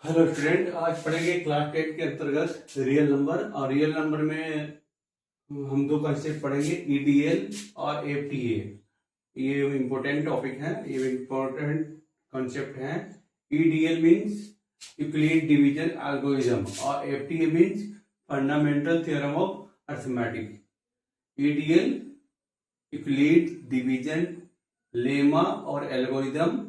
Hello student, आज पढ़ेंगे class 10 के अंतर्गत रियल नंबर। और रियल नंबर में हम दो कंसेप्ट पढ़ेंगे, ईडीएल और एफटीए। ये इम्पोर्टेंट टॉपिक है, ये इम्पोर्टेंट कंसेप्ट है। EDL means Euclid division algorithm और FTA means fundamental theorem of arithmetic. EDL Euclid division lemma और एल्गोरिथम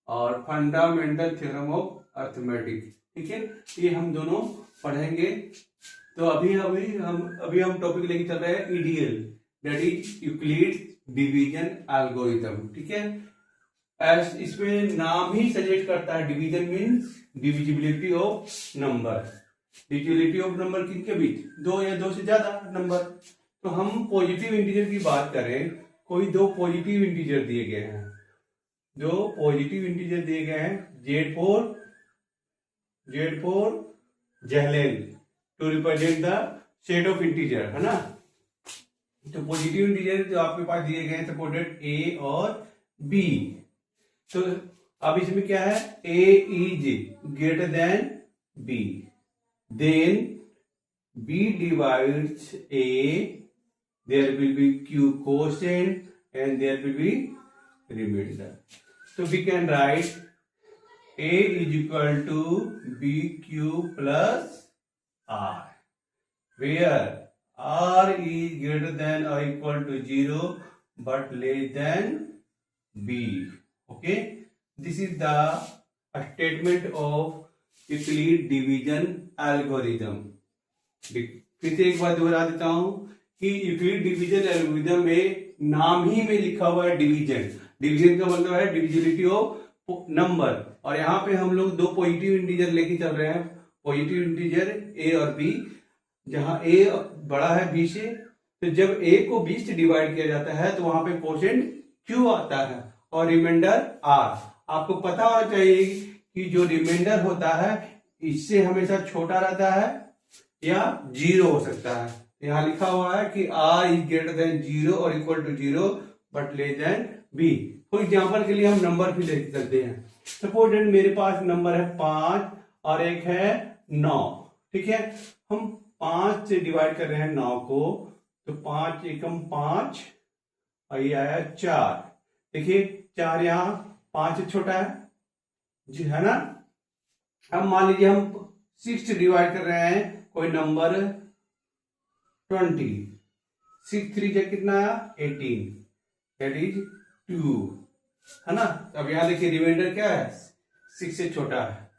और फंडामेंटल थ्योरम ऑफ अरिथमेटिक। ठीक है, ये हम दोनों पढ़ेंगे। तो अभी हम टॉपिक लेके चल रहे हैं EDL, that is Euclid division algorithm. ठीक है, इसमें नाम ही सजेस्ट करता है, division means divisibility of number. Divisibility of number किनके बीच, दो या दो से ज्यादा नंबर। तो हम पॉजिटिव इंटीजर की बात करें, कोई दो पॉजिटिव इंटीजर दिए गए हैं, दो पॉजिटिव इंटीजर दिए गए हैं, Z for Jahlen to represent the set of integer, है ना। तो पॉजिटिव इंटीजर जो आपके पास दिए गए हैं, सपोर्टेड A और B। तो अब इसमें क्या है, A is greater than B, then B divides A, there will be Q quotient and there will be remainder. So we can write A is equal to BQ plus R, where R is greater than or equal to 0 but less than B. Okay, this is the statement of Euclid division algorithm. फिर से एक बार दोहरा देता हूं कि Euclid division algorithm में नाम ही में लिखा हुआ है डिवीजन। डिवीजन का मतलब है डिविजिबिलिटी ऑफ नंबर। और यहाँ पे हम लोग दो पॉजिटिव इंटीजर लेके चल रहे हैं, पॉजिटिव इंटीजर A और B, जहां A बड़ा है B से। तो जब A को B से डिवाइड किया जाता है तो वहां पे कोशेंट Q आता है और रिमाइंडर R। आपको पता होना चाहिए कि जो रिमाइंडर होता है इससे हमेशा छोटा रहता है या 0 हो सकता है। यहाँ लिखा हुआ है कि R इज ग्रेटर देन 0 और equal to 0 but less than B। For example के लिए हम नंबर भी ले सकते हैं। सपोज मेरे पास नंबर है 5 और एक है 9। ठीक है, हम 5 से डिवाइड कर रहे हैं 9 को, तो 5 एकम 5 और ये आया 4। देखिए 4 यहाँ 5 से छोटा है जी, है ना। अब मान लीजिए हम 6 से डिवाइड कर रहे हैं कोई नंबर 20, 6 3 जा कितना आया 18, दैट इज 2, है ना। अब यहां देखिए रिमाइंडर क्या है, 6 से छोटा है।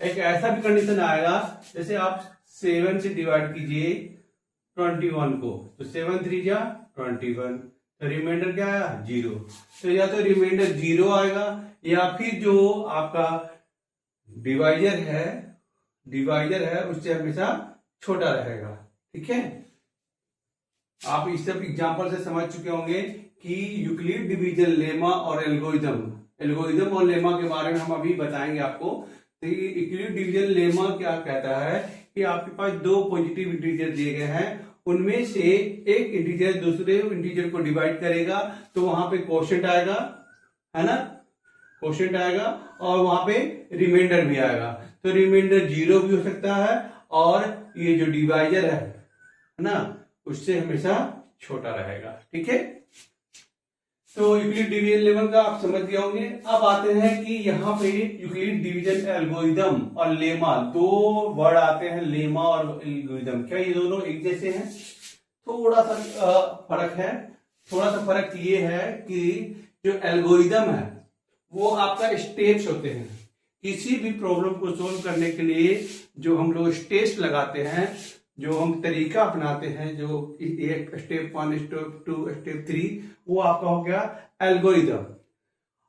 एक ऐसा भी कंडीशन आएगा, जैसे आप 7 से डिवाइड कीजिए 21 को, तो 7 3 जा 21, तो रिमाइंडर क्या आया 0। तो या तो रिमाइंडर 0 आएगा या फिर जो आपका डिवाइजर है उससे हमेशा छोटा रहेगा। ठीक है, आप इस सब एग्जांपल से समझ चुके होंगे कि यूक्लिड डिवीजन लेमा और एल्गोरिथम और लेमा के बारे में हम अभी बताएंगे आपको। तो यूक्लिड डिवीजन लेमा क्या कहता है कि आपके पास दो पॉजिटिव इंटीजर दिए गए हैं, उनमें से एक इंटीजर दूसरे इंटीजर को डिवाइड करेगा तो वहां पे कोशेंट आएगा, है ना, कोशेंट आएगा और वहां पे रिमाइंडर भी आएगा। तो रिमाइंडर 0 भी हो सकता है और ये जो डिवाइजर है ना उससे हमेशा छोटा रहेगा। ठीक है, तो यूक्लिड डिवीजन लेवल का आप समझ गए होंगे। अब आते हैं कि यहाँ पे यूक्लिड डिवीजन एल्गोरिथम और लेमा, दो वर्ड आते हैं, लेमा और एल्गोरिथम। क्या ये दोनों एक जैसे हैं? थोड़ा सा फर्क है। थोड़ा सा फर्क ये है कि जो एल्गोरिथम है वो आपका स्टेप्स होते हैं। किसी भी प्रॉब्लम को सोल्व करने के लिए जो हम लोग स्टेप्स लगाते हैं, जो हम तरीका अपनाते हैं, जो एक स्टेप 1 स्टेप 2 स्टेप 3, वो आपका हो गया एल्गोरिथम।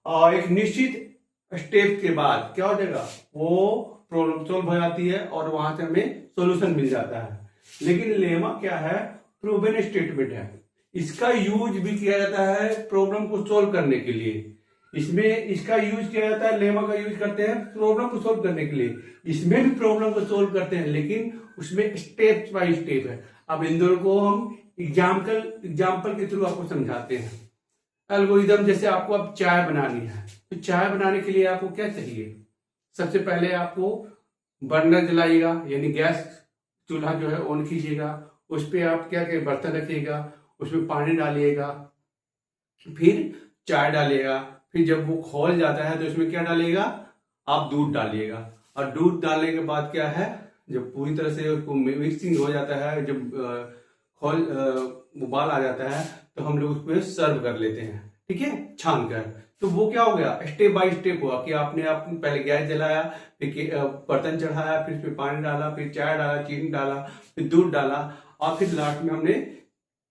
और एक निश्चित स्टेप के बाद क्या हो जाएगा, वो प्रॉब्लम सोल्व हो जाती है और वहां से हमें सॉल्यूशन मिल जाता है। लेकिन लेमा क्या है, प्रूवन स्टेटमेंट है। इसका यूज भी किया जाता है प्रॉब्लम को सोल्व करने के लिए। इसमें इसका यूज किया जाता है, लेमा का यूज करते हैं प्रॉब्लम को सोल्व करने के लिए। इसमें भी प्रॉब्लम को सोल्व करते हैं लेकिन उसमें स्टेप बाय स्टेप है। अब इन दोनों को हम एग्जाम्पल के थ्रू आपको समझाते हैं। एल्गोरिथम, जैसे आपको अब चाय बनानी है, तो चाय बनाने के लिए आपको क्या चाहिए, सबसे पहले आपको बर्नर जलाइएगा, यानी गैस चूल्हा जो है ऑन कीजिएगा, उस पर आप क्या क्या बर्तन रखिएगा, उसमें पानी डालिएगा, फिर चाय डालिएगा, फिर जब वो खौल जाता है तो उसमें क्या डालिएगा, आप दूध डालिएगा, और दूध डालने के बाद क्या है, जब पूरी तरह से मिक्सिंग हो जाता है, जब खौल उबाल आ जाता है, तो हम लोग उसको सर्व कर लेते हैं, ठीक है, छान कर। तो वो क्या हो गया, स्टेप बाय स्टेप हुआ कि आपने पहले गैस जलाया, फिर बर्तन चढ़ाया, फिर उसमें पानी डाला, फिर चाय डाला, चीनी डाला, फिर दूध डाला, और फिर लास्ट में हमने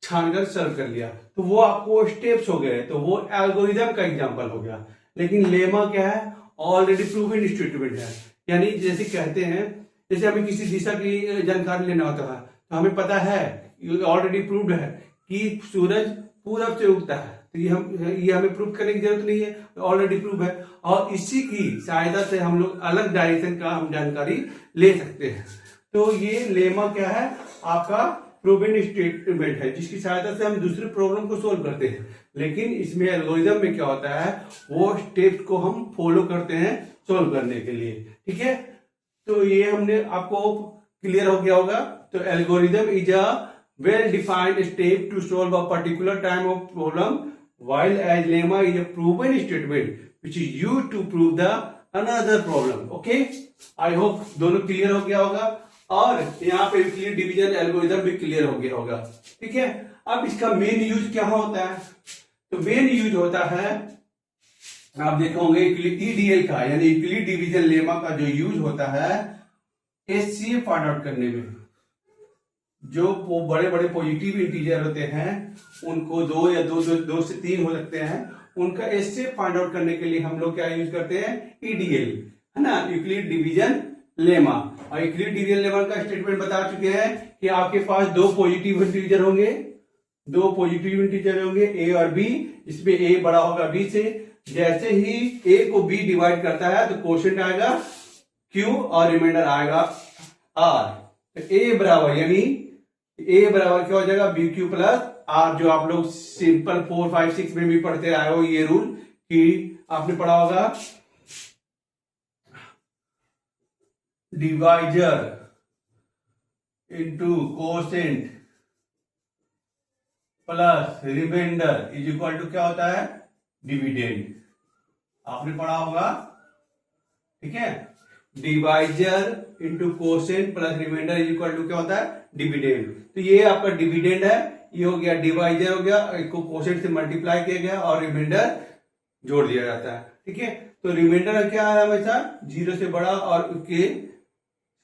छान कर सर्व कर लिया। तो वो आपको स्टेप्स हो गए, तो वो एल्गोरिदम का एग्जांपल हो गया। लेकिन लेमा क्या है, ऑलरेडी प्रूवन स्टेटमेंट है, यानी जैसे कहते हैं, जैसे हमें किसी दिशा की जानकारी लेना होता है, तो हमें पता है, ऑलरेडी प्रूव्ड है कि सूरज पूरब से उगता है, तो ये हमें प्रूव करने की जरूरत नहीं है, ऑलरेडी प्रूव है। और इसी की सहायता से हम लोग अलग डायरेक्शन का हम जानकारी ले सकते हैं। तो ये लेमा क्या है, आपका प्रूवन स्टेटमेंट है, जिसकी सहायता से हम दूसरे प्रॉब्लम को सोल्व करते हैं। लेकिन इसमें एल्गोरिदम में क्या होता है, वो स्टेप्स को हम फॉलो करते हैं सोल्व करने के लिए, ठीक है। तो ये हमने आपको क्लियर हो गया होगा। तो algorithm is a well defined step to solve a particular time of problem, while as lemma is a proven statement which is used to prove the another problem. Okay, I hope दोनों clear हो गया होगा, और यहाँ पे clear division algorithm भी clear हो गया होगा, ठीक है। अब इसका मेन यूज क्या होता है, तो मेन यूज होता है, आप देखोगे ईडीएल का, यानी यूक्लिड डिवीजन लेमा का जो यूज होता है एचसीएफ फाइंड आउट करने में। जो वो बड़े बड़े पॉजिटिव इंटीजर होते हैं, उनको दो या दो से तीन हो सकते हैं, उनका एचसीएफ फाइंड आउट करने के लिए हम लोग क्या यूज करते हैं, ईडीएल, है ना, यूक्लिड डिवीजन लेमा। और यूक्लिड डिवीजन लेमा का स्टेटमेंट बता चुके हैं कि आपके पास दो पॉजिटिव इंटीजर होंगे, ए और बी, इसमें ए बड़ा होगा बी से। जैसे ही ए को बी डिवाइड करता है तो क्वोशिएंट आएगा क्यू और रिमाइंडर आएगा आर। तो ए बराबर, यानी ए बराबर क्या हो जाएगा, बी क्यू प्लस आर, जो आप लोग सिंपल 4, 5, 6 में भी पढ़ते आए हो, ये रूल कि आपने पढ़ा होगा, divisor into quotient plus remainder is equal to क्या होता है, डिविडेंड। आपने पढ़ा होगा, ठीक है। Divisor into quotient plus remainder is equal to क्या होता है, डिविडेंड। तो ये आपका डिविडेंड है, ये हो गया डिवाइजर हो गया, इसको कोसेंट से मल्टीप्लाई किया गया और रिमाइंडर जोड़ दिया जाता है, ठीक है। तो रिमाइंडर क्या है, हमेशा 0 से बड़ा और उसके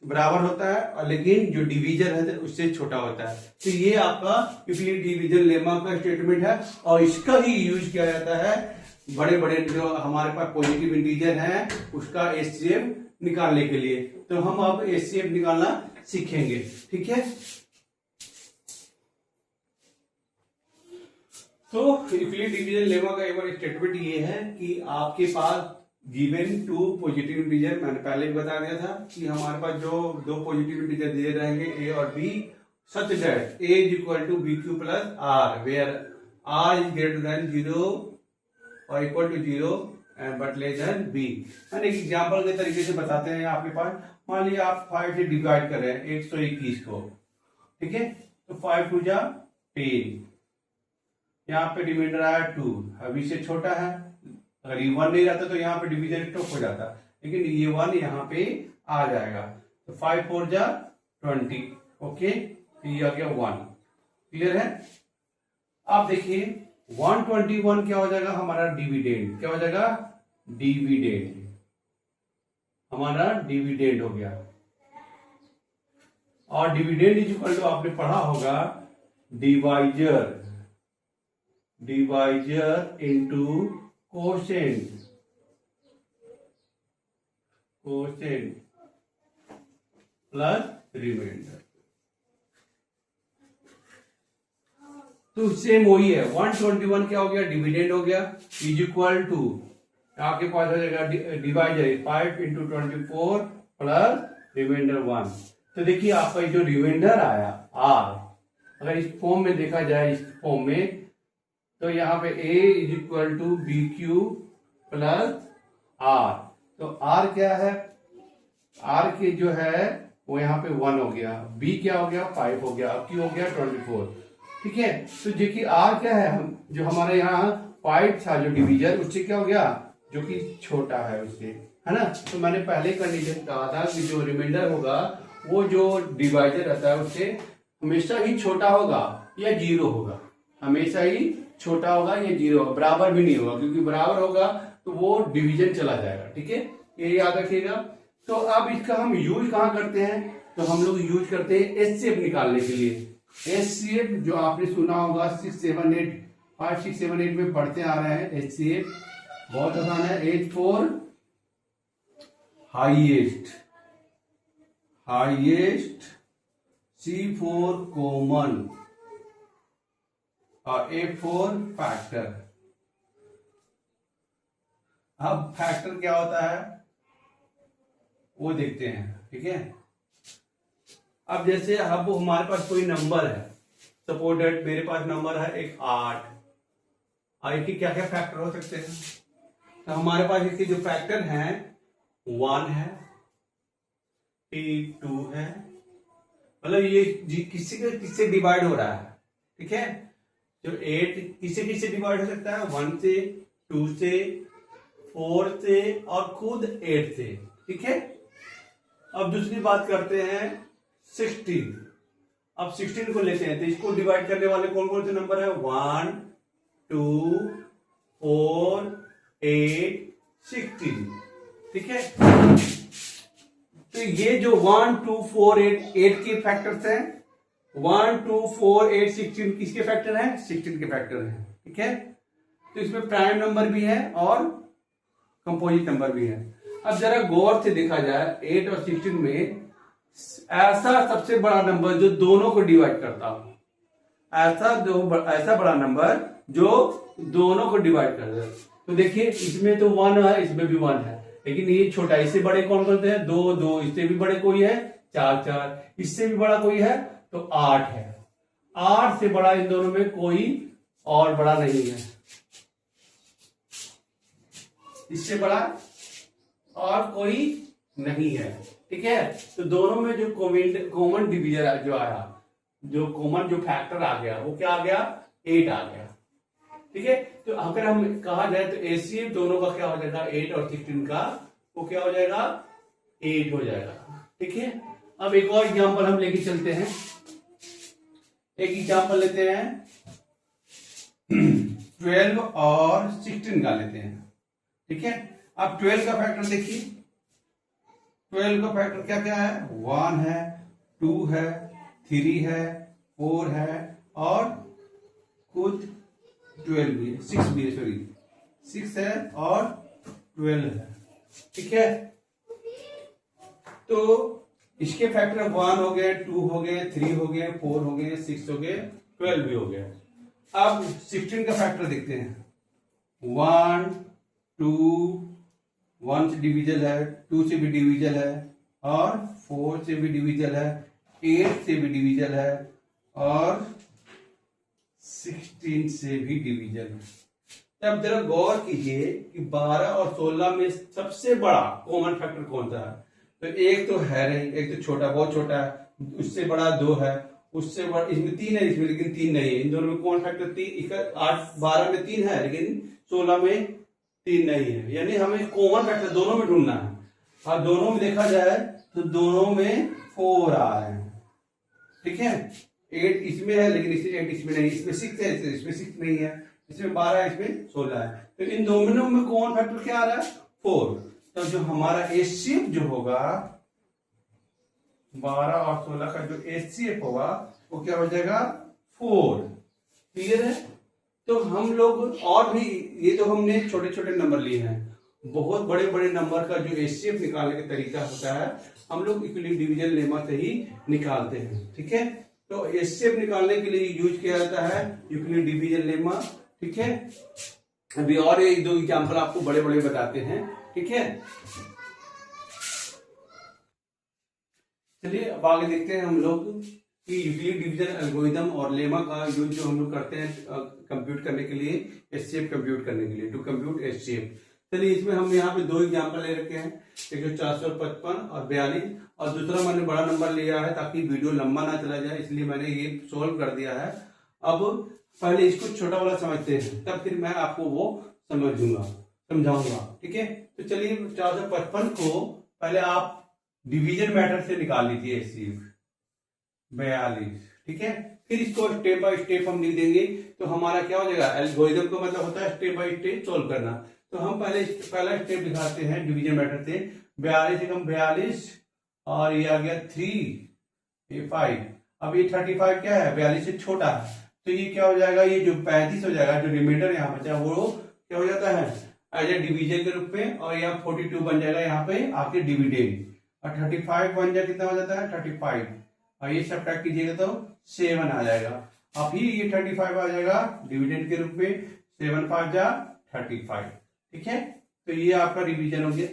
बराबर होता है, और लेकिन जो डिवीजन है उससे छोटा होता है। तो ये आपका यूक्लिड डिवीजन लेमा का स्टेटमेंट है, और इसका ही यूज किया जाता है बड़े बड़े जो हमारे पास पॉजिटिव इंटीजर है उसका एचसीएफ निकालने के लिए। तो हम अब एचसीएफ निकालना सीखेंगे, ठीक है। तो यूक्लिड डिवीजन लेमा का एक बार स्टेटमेंट ये है कि आपके पास गिवन टू पॉजिटिव इंटीजर, मैंने पहले भी बता दिया था कि हमारे पास जो दो पॉजिटिव इंटीजर दिए रहेंगे ए और B, such that A is equal to B Q plus R, where R is greater than 0 और equal to 0 but less than B. मैंने एक एग्जांपल के तरीके से बताते हैं। आपके पास मान लीजिए आप 5 से डिवाइड कर रहे हैं 121 को, ठीक है। तो 5 टू जा 10, यहाँ पे रिमाइंडर आया 2, अब इससे छोटा है, अगर ये 1 नहीं रहता तो यहाँ पे डिवीजन स्टॉप हो जाता, लेकिन ये 1 यहाँ पे आ जाएगा। तो 5 4 जा 20, ओके, ये आ गया 1, क्लियर है। आप देखिए 121 क्या हो जाएगा, हमारा डिविडेंड, क्या हो जाएगा, डिविडेंड, हमारा डिविडेंड हो गया। और डिविडेंड इज इक्वल टू आपने पढ़ा होगा divisor into quotient plus remainder. तो सेम वही है, 121 क्या हो गया, डिविडेंड हो गया, इज इक्वल टू आपके पास हो जाएगा डिवाइजर 5 इंटू 24 प्लस रिमाइंडर 1। तो देखिए आपका जो रिमाइंडर आया आर, अगर इस फॉर्म में देखा जाए, इस फॉर्म में, तो यहाँ पे a is equal to B Q plus R. तो r क्या है, आर के जो है वो यहाँ पे 1 हो गया, बी क्या हो गया 5 हो गया, क्यू हो गया 24। ठीक है, तो जो कि आर क्या है, हम जो हमारे यहाँ 5 था जो डिवीजन, उससे क्या हो गया जो कि छोटा है उससे, है ना। तो मैंने पहले कंडीशन कहा था कि जो रिमाइंडर होगा वो जो डिवाइजर रहता है उससे हमेशा ही छोटा होगा या जीरो होगा, हमेशा ही छोटा होगा या जीरो होगा, बराबर भी नहीं होगा, क्योंकि बराबर होगा तो वो डिवीजन चला जाएगा। ठीक है, ये याद रखिएगा। तो अब इसका हम यूज कहाँ करते हैं, तो हम लोग यूज करते हैं एचसीएफ निकालने के लिए। एचसीएफ जो आपने सुना होगा 6, 7, 8 5, 6, 7, 8 में पढ़ते आ रहे हैं। एचसीएफ बहुत आसान है। H for highest, highest, C for common और A फॉर फैक्टर। अब फैक्टर क्या होता है वो देखते हैं। ठीक है, अब जैसे अब हमारे पास कोई नंबर है, सपोज दैट मेरे पास नंबर है एक 8, और इसके क्या क्या फैक्टर हो सकते हैं, तो हमारे पास इसके जो फैक्टर हैं 1 है, 2 है, मतलब ये किससे डिवाइड हो रहा है। ठीक है, जो 8 किससे डिवाइड हो सकता है, 1 से, 2 से, 4 से और खुद 8 से। ठीक है, अब दूसरी बात करते हैं 16। अब 16 को लेते हैं, तो इसको डिवाइड करने वाले कौन कौन से नंबर है, 1, 2, 4, 8, 16। ठीक है, तो ये जो 1, 2, 4, 8 के फैक्टर्स हैं, 1, 2, 4, 8, 16 किसके फैक्टर हैं, 16 के फैक्टर हैं। ठीक है, तो इसमें प्राइम नंबर भी है और कंपोजिट नंबर भी है। अब जरा गौर से देखा जाए 8 और 16 में ऐसा सबसे बड़ा नंबर जो दोनों को डिवाइड करता हो, ऐसा बड़ा नंबर जो दोनों को डिवाइड करता है। तो देखिए इसमें तो 1 है, इसमें भी 1 है, लेकिन ये छोटा, इससे बड़े कौन कौन से हैं, 2, 2, इससे भी बड़े कोई है 4, 4, इससे भी बड़ा कोई है तो 8 है। 8 से बड़ा इन दोनों में कोई और बड़ा नहीं है, इससे बड़ा और कोई नहीं है। ठीक है, तो दोनों में जो कॉमन डिवीजन जो आया, जो कॉमन जो फैक्टर आ गया वो क्या आ गया, 8 आ गया। ठीक है, तो अगर हम कहा जाए तो एचसीएफ दोनों का क्या हो जाएगा, 8 और 16 का वो क्या हो जाएगा, 8 हो जाएगा। ठीक है, अब एक और एग्जांपल हम लेके चलते हैं, एक एग्जांपल लेते हैं 12 और 16 का लेते हैं। ठीक है, अब 12 का फैक्टर देखिए, 12 का फैक्टर क्या क्या है, 1 है, 2 है, 3 है, 4 है और खुद 12 भी है, 6 भी है, सॉरी 6 है और 12 है। ठीक है, तो इसके फैक्टर 1 हो गए, 2 हो गए, 3 हो गए, 4 हो गए, 6 हो गए, 12 भी हो गए। अब 16 का फैक्टर देखते हैं, 1, 2, 1 से डिविजन है, 2 से भी डिविजन है और 4 से भी डिविजन है, 8 से भी डिविजन है और 16 से भी डिवीजन है। अब जरा गौर कीजिए कि 12 और 16 में सबसे बड़ा कॉमन फैक्टर कौन सा है, तो एक तो है नहीं, एक तो छोटा, बहुत छोटा है, उससे बड़ा 2 है, उससे बड़ा, इसमें 3 है, इसमें लेकिन 3 नहीं है। इन दोनों में कौन फैक्टर 3, 8, 12 में 3 है लेकिन 16 में 3 नहीं है, यानी हमें कॉमन फैक्टर दोनों में ढूंढना है। और दोनों में देखा जाए तो दोनों में 4 आ रहे हैं। ठीक है, 8 इसमें है लेकिन इसमें 8 इसमें नहीं, इसमें 6 है, इसमें 6 नहीं है, इसमें 12 है, इसमें 16 है, तो इन दोनों में कौन फैक्टर क्या आ रहा है, 4। तो जो हमारा एचसीएफ जो होगा 12 और 16 का जो एचसीएफ होगा वो क्या हो जाएगा, 4। क्लियर है, तो हम लोग और भी, ये तो हमने छोटे छोटे नंबर लिए हैं, बहुत बड़े बड़े नंबर का जो एचसीएफ निकालने का तरीका होता है हम लोग यूक्लिड डिवीजन लेमा से ही निकालते हैं। ठीक है, तो एचसीएफ निकालने के लिए यूज किया जाता है यूक्लिड डिवीजन लेमा। ठीक है, अभी और एक दो एग्जांपल आपको बड़े बड़े बताते हैं। ठीक है, चलिए अब आगे देखते हैं हम लोग कि यूक्लिड डिवीजन एल्गोरिथम और लेमा का यूज जो हम लोग करते हैं कंप्यूट करने के लिए, एचसीएफ कंप्यूट करने के लिए, टू कंप्यूट एचसीएफ। चलिए इसमें हम यहाँ पे 2 एग्जाम्पल ले रखे हैं, एक 455 और 42, और दूसरा मैंने बड़ा नंबर लिया है ताकि वीडियो लंबा ना चला जाए, इसलिए मैंने ये सोल्व कर दिया है। अब पहले इसको छोटा वाला समझते हैं, तब फिर मैं आपको वो समझाऊंगा। ठीक है, तो चलिए 455 को पहले आप डिवीजन मेथड से निकाल लीजिए, HCF 42। ठीक है, फिर इसको स्टेप बाय स्टेप हम लिख देंगे, तो हमारा क्या हो जाएगा, एल्गोरिथम का मतलब होता है स्टेप बाय स्टेप सोल्व करना। तो हम पहला स्टेप दिखाते हैं डिवीजन मेथड से। 42 एकम 42 और ये आ गया 3, ये 5। अब ये 35 क्या है, 42 से छोटा है, तो ये क्या हो जाएगा, ये जो 35 हो जाएगा, जो रिमाइंडर यहाँ बचा वो क्या हो जाता है एज ए डिवीजन के रूप में, और यहाँ 42 बन जाएगा यहाँ पे आके डिविडेंड, और 35 बन जाए कितना हो जाता है 35, और ये सब्ट्रैक्ट कीजिएगा तो 7 आ जाएगा। अब ही ये 35 आ जाएगा डिविडेंड के रूप में, 7 5 जा 35। ठीक है, तो ये आपका डिवीजन हो गया,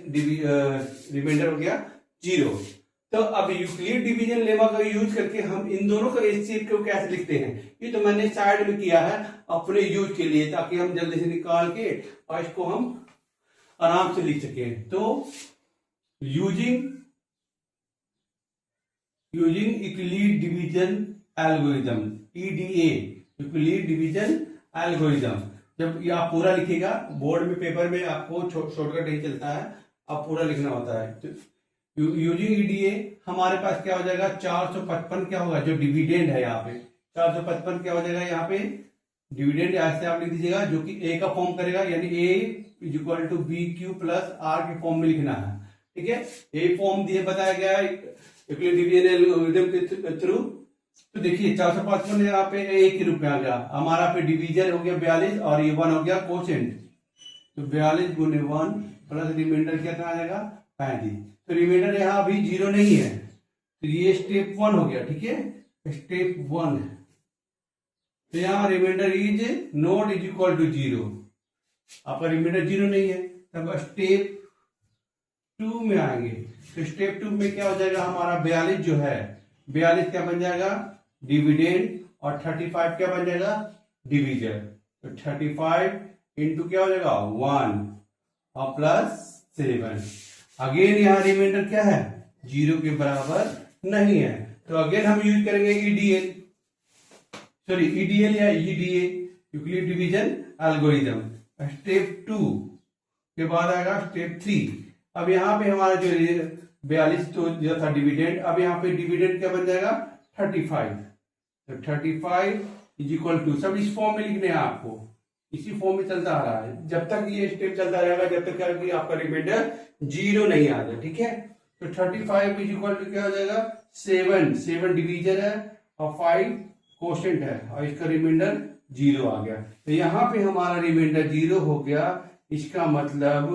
रिमाइंडर हो गया 0। तो अब यूक्लिड डिवीजन लेमा का यूज करके हम इन दोनों का HCF को कैसे लिखते हैं, ये तो मैंने साइड में किया है अपने यूज के लिए, ताकि हम जल्दी से निकाल के और इसको हम आराम से लिख सके। तो using Euclid division algorithm, EDA, Euclid division algorithm. जब ये आप पूरा लिखिएगा बोर्ड में, पेपर में आपको शॉर्टकट नहीं चलता है, आप पूरा लिखना होता है। तो यूजिंग EDA हमारे पास क्या हो जाएगा, 455 क्या होगा, जो डिविडेंड है यहाँ पे 455 क्या हो जाएगा, यहाँ पे डिविडेंड ऐसे आप लिख दीजिएगा, जो कि A का फॉर्म करेगा, यानी A equal to BQ plus R के फॉर्म में लिखना है। ठीक है, A फॉर्म दिए बताया गया है डिवीजन एल्गोरिथम के थ्रू। तो देखिए 455 यहाँ पे A के रूप में आ गया, हमारा पे डिवीजन हो गया 42 और ये 1 हो गया कोशेंट, तो 42 गुने 1 प्लस रिमाइंडर कितना आ जाएगा 35। तो रिमाइंडर यहाँ अभी 0 नहीं है, तो ये स्टेप 1 हो गया। ठीक है, स्टेप 1, तो यहाँ remainder is not is equal to 0, आपका रिमाइंडर 0 नहीं है, तब स्टेप 2 में आएंगे। तो स्टेप 2 में क्या हो जाएगा, हमारा 42 जो है, 42 क्या बन जाएगा डिविडेंड, और 35 क्या बन जाएगा डिवीजन। तो 35 इंटू क्या हो जाएगा 1 और प्लस 7। अगेन यहाँ रिमाइंडर क्या है 0 के बराबर नहीं है, तो अगेन हम यूज करेंगे EDL या EDA, Euclid division algorithm. Step 2 के बाद आएगा स्टेप 3। अब यहाँ पे हमारा जो 42 तो जो था डिविडेंड, अब यहाँ पे डिविडेंड क्या बन जाएगा 35, तो 35 इज इक्वल टू, सब इस फॉर्म में लिखने हैं आपको, इसी फॉर्म में चलता आ रहा है जब तक ये स्टेप चलता रहेगा, जब तक क्या कि आपका रिमाइंडर 0 नहीं आ जाए। ठीक है, तो 35 इज इक्वल टू क्या हो जाएगा 7 डिवीजन है और 5 कोशेंट है, और इसका रिमाइंडर 0 आ गया। तो यहाँ पे हमारा रिमाइंडर 0 हो गया, इसका मतलब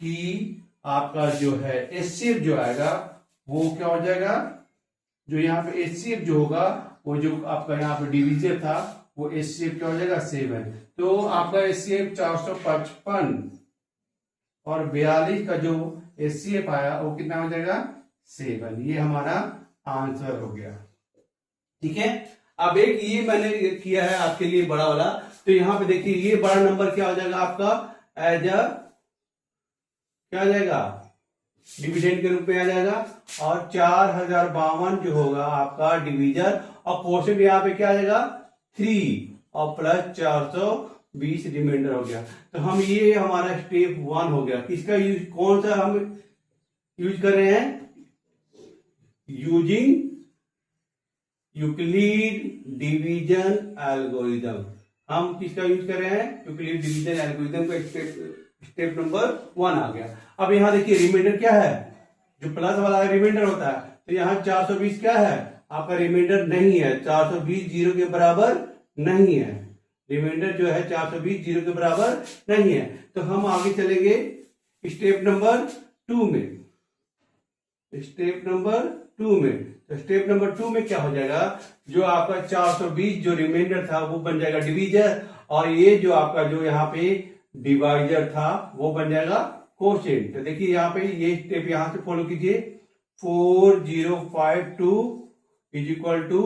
कि आपका जो है HCF जो आएगा वो क्या हो जाएगा, जो यहाँ पे HCF जो होगा, वो जो आपका यहाँ पे डिवीजन था वो HCF क्या हो जाएगा 7। तो आपका HCF 455 और 42 का जो HCF आया वो कितना हो जाएगा 7। ये हमारा आंसर हो गया। ठीक है, अब एक ये मैंने किया है आपके लिए बड़ा वाला, तो यहाँ पे देखिए ये बड़ा नंबर क्या हो जाएगा आपका एज अ क्या आ जाएगा डिविडेंड के रूप में आ जाएगा, और 4052 जो होगा आपका डिवीजन, और कोशेंट यहाँ पे क्या आ जाएगा 3 और प्लस 420 रिमाइंडर हो गया। तो हम ये हमारा स्टेप 1 हो गया। किसका यूज, कौन सा हम यूज कर रहे हैं, यूजिंग यूक्लिड डिवीजन एल्गोरिथम। हम किसका यूज कर रहे हैं, यूक्लिड डिवीजन एल्गोरिथम का स्टेप नंबर 1 आ गया। अब यहाँ देखिए रिमाइंडर क्या है, जो प्लस वाला रिमाइंडर होता है, तो यहाँ 420 क्या है आपका रिमाइंडर नहीं है, 420 0 के बराबर नहीं है, रिमाइंडर जो है 420 0 के बराबर नहीं है। तो हम आगे चलेंगे स्टेप नंबर 2 में, स्टेप नंबर 2 में। तो स्टेप नंबर 2 में क्या हो जाएगा, जो आपका 420 जो रिमाइंडर था वो बन जाएगा डिवीजर, और ये जो आपका जो यहाँ पे डिवाइजर था वो बन जाएगा कोशेंट। तो देखिए यहाँ पे ये स्टेप यहाँ से फॉलो कीजिए, 4052 इज इक्वल टू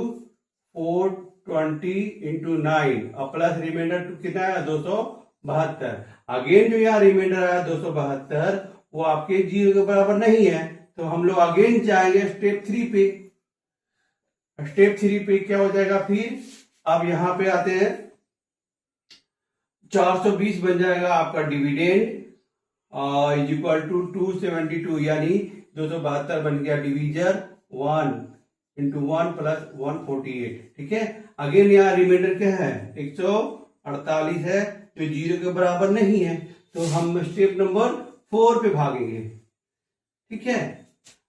420 इंटू 9 और प्लस रिमाइंडर कितना है 200 272। अगेन जो यहाँ रिमाइंडर आया 272, वो आपके 0 के बराबर नहीं है, तो हम लोग अगेन जाएंगे स्टेप 3 पे। स्टेप 3 पे क्या हो जाएगा फिर, अब यहां पे आते हैं, 420 बन जाएगा आपका डिविडेंड इज इक्वल टू 272, यानी 272 बन गया डिवीजर 1 इंटू 1 प्लस 148। ठीक है, अगेन यहाँ रिमाइंडर क्या है 148 है, जो 0 के बराबर नहीं है, तो हम स्टेप नंबर 4 पे भागेंगे। ठीक है,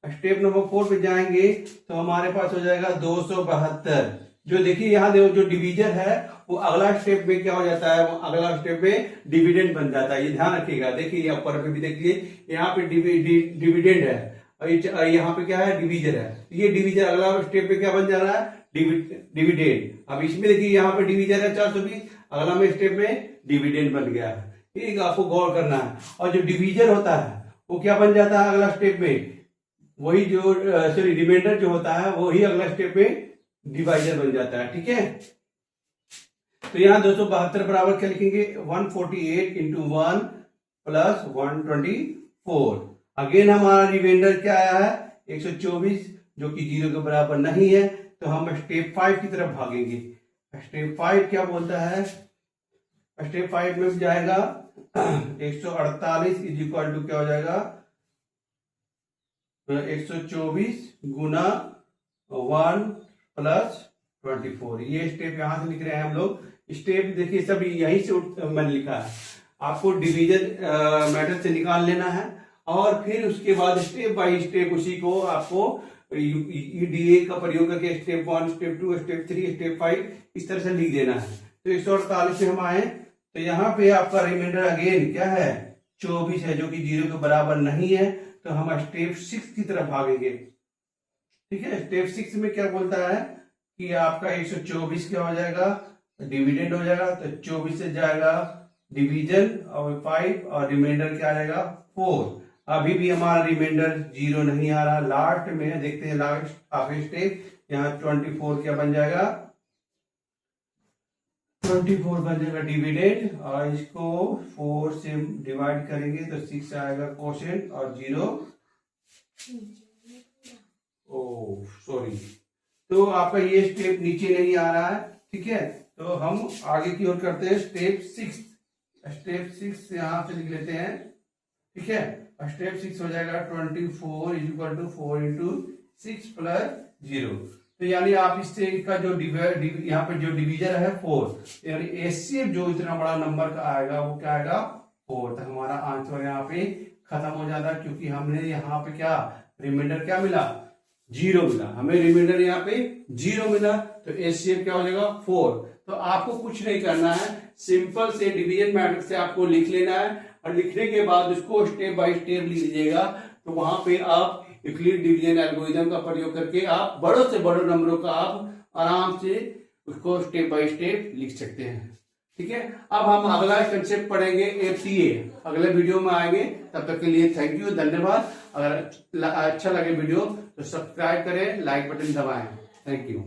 स्टेप नंबर 4 पे जाएंगे तो हमारे पास हो जाएगा 272। जो देखिए यहाँ देखो, जो डिवीजर है वो अगला स्टेप में क्या हो जाता है, वो अगला स्टेप में डिविडेंड बन जाता है। ये ध्यान रखिएगा, देखिए ऊपर पे भी देखिए, यहाँ पे डिविडेंड है और यहाँ पे क्या है, डिवीजर है। ये डिवीजर अगला स्टेप पे क्या बन जा रहा है, डिविडेंड। अब इसमें देखिए यहाँ पे डिवीजर है 420, अगला में स्टेप में डिविडेंड बन गया है। ठीक, आपको गौर करना है। और जो डिवीजर होता है वो क्या बन जाता है अगला स्टेप में, वही जो सॉरी रिमाइंडर जो होता है वही अगला स्टेप में डिवाइजर बन जाता है। ठीक है, तो यहाँ 272 बराबर क्या लिखेंगे, 148 इंटू 1 प्लस 124। अगेन हमारा रिमाइंडर क्या आया है 124, जो कि 0 के बराबर नहीं है, तो हम स्टेप 5 की तरफ भागेंगे। स्टेप 5 क्या बोलता है, स्टेप 5 में जाएगा 148 इज इक्वल टू क्या हो जाएगा 124 गुना 1 प्लस 24। ये स्टेप यहां से लिख रहे हैं हम लोग। स्टेप देखिए सब यहीं से मैंने लिखा है, आपको डिवीजन मेथड से निकाल लेना है, और फिर उसके बाद स्टेप बाय स्टेप उसी को आपको ईडीए का प्रयोग करके स्टेप 1, स्टेप 2, स्टेप 3, स्टेप 5 इस तरह से लिख देना है। तो 148 से हम आए, तो यहाँ पे आपका रिमाइंडर अगेन क्या है 24 है, जो कि 0 के बराबर नहीं है, तो हम स्टेप 6 की तरफ भागेंगे। ठीक है, स्टेप 6 में क्या बोलता है कि आपका 124 क्या हो जाएगा, डिविडेंड हो जाएगा, तो 24 से जाएगा डिवीजन और 5, और रिमाइंडर क्या आ जाएगा 4। अभी भी हमारा रिमाइंडर 0 नहीं आ रहा। लास्ट में देखते हैं, लास्ट आखिरी स्टेप, यहाँ 24 क्या बन जाएगा, 24 बन जाएगा डिविडेंड, और इसको 4 से डिवाइड करेंगे तो 6 आएगा क्वोशिएंट, और 0 सॉरी, तो आपका ये स्टेप नीचे नहीं आ रहा है। ठीक है, तो हम आगे की ओर करते हैं स्टेप 6। स्टेप 6 यहां से लिख लेते हैं। ठीक है, स्टेप 6 हो जाएगा 24 is equal to 4 into 6 plus 0। तो यानी आप इससे का जो यहाँ पे जो डिवीजर है 4, यानी एचसीएफ जो इतना बड़ा नंबर का आएगा वो क्या आएगा 4। तो हमारा आंसर यहाँ पे खत्म हो जाता है, क्योंकि हमने यहाँ पे क्या रिमाइंडर क्या मिला 0 मिला, हमें रिमाइंडर यहाँ पे 0 मिला, तो एचसीएफ क्या हो जाएगा 4। तो आपको कुछ नहीं करना है, सिंपल से डिवीजन मैट्रिक्स से आपको लिख लेना है, और लिखने के बाद उसको स्टेप बाय स्टेप लिख लीजिएगा। तो वहां पे आप यूक्लिड डिवीजन एल्गोरिथम का प्रयोग करके आप बड़ों से बड़े नंबरों का आप आराम से उसको स्टेप बाय स्टेप लिख सकते हैं। ठीक है, अब हम अगला कंसेप्ट पढ़ेंगे एफसीए, अगले वीडियो में आएंगे। तब तक के लिए थैंक यू, धन्यवाद। अगर अच्छा लगे वीडियो तो सब्सक्राइब करें, लाइक बटन दबाएं। Thank you.